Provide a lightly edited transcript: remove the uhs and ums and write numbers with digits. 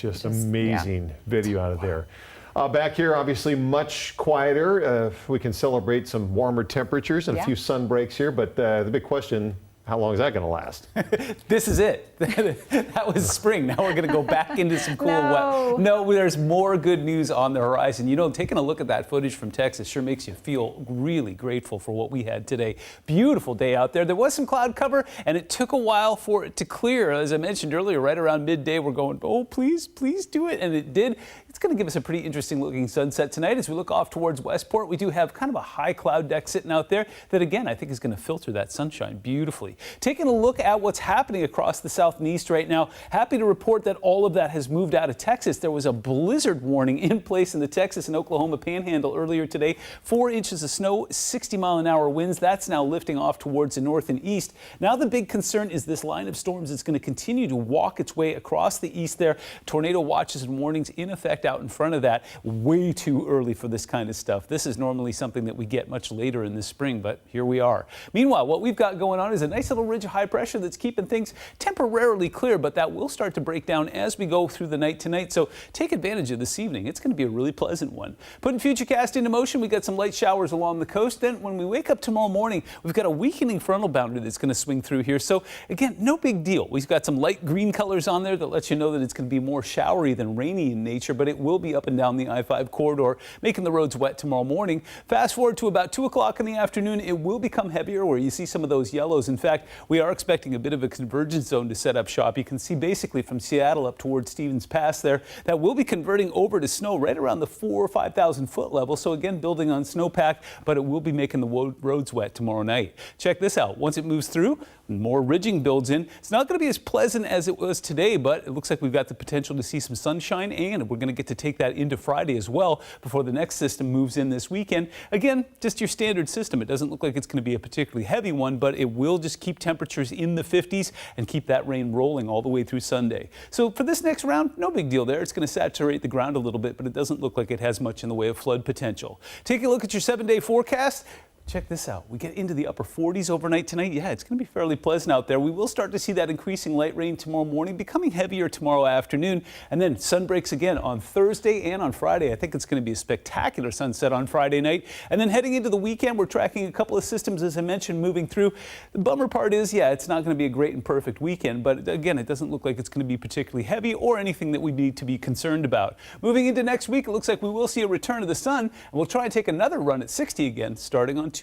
Just amazing video out of there. Back here, obviously much quieter. We can celebrate some warmer temperatures and a few sun breaks here, but the big question, how long is that going to last? This is it. That was spring. Now we're going to go back into some cool wet. No, there's more good news on the horizon. You know, taking a look at that footage from Texas sure makes you feel really grateful for what we had today. Beautiful day out there. There was some cloud cover, and it took a while for it to clear. As I mentioned earlier, right around midday, we're going, oh, please do it. And it did. It's going to give us a pretty interesting looking sunset tonight as we look off towards Westport. We do have kind of a high cloud deck sitting out there that, again, I think is going to filter that sunshine beautifully. Taking a look at what's happening across the south and east right now, happy to report that all of that has moved out of Texas. There was a blizzard warning in place in the Texas and Oklahoma panhandle earlier today. 4 inches of snow, 60-mile-an-hour winds. That's now lifting off towards the north and east. Now the big concern is this line of storms that's going to continue to walk its way across the east there. Tornado watches and warnings in effect out in front of that. Way too early for this kind of stuff. This is normally something that we get much later in the spring, but here we are. Meanwhile, what we've got going on is a nice little ridge of high pressure that's keeping things temporarily clear, but that will start to break down as we go through the night tonight. So take advantage of this evening. It's going to be a really pleasant one. Putting Futurecast into motion, we got some light showers along the coast. Then when we wake up tomorrow morning, we've got a weakening frontal boundary that's going to swing through here. So again, no big deal. We've got some light green colors on there that lets you know that it's going to be more showery than rainy in nature, but it will be up and down the I-5 corridor, making the roads wet tomorrow morning. Fast forward to about 2 o'clock in the afternoon, it will become heavier where you see some of those yellows. In fact, we are expecting a bit of a convergence zone to set up shop. You can see basically from Seattle up towards Stevens Pass there, that will be converting over to snow right around the 4,000 or 5,000 foot level. So again, building on snowpack, but it will be making the roads wet tomorrow night. Check this out. Once it moves through, more ridging builds in. It's not going to be as pleasant as it was today, but it looks like we've got the potential to see some sunshine, and we're going to get to take that into Friday as well before the next system moves in this weekend. Again, just your standard system. It doesn't look like it's going to be a particularly heavy one, but it will just keep temperatures in the 50s and keep that rain rolling all the way through Sunday. So for this next round, no big deal there. It's going to saturate the ground a little bit, but it doesn't look like it has much in the way of flood potential. Taking a look at your 7-day forecast. Check this out. We get into the upper 40s overnight tonight. Yeah, it's going to be fairly pleasant out there. We will start to see that increasing light rain tomorrow morning, becoming heavier tomorrow afternoon, and then sun breaks again on Thursday and on Friday. I think it's going to be a spectacular sunset on Friday night. And then heading into the weekend, we're tracking a couple of systems, as I mentioned, moving through. The bummer part is, yeah, it's not going to be a great and perfect weekend, but again, it doesn't look like it's going to be particularly heavy or anything that we need to be concerned about. Moving into next week, it looks like we will see a return of the sun, and we'll try and take another run at 60 again starting on Tuesday.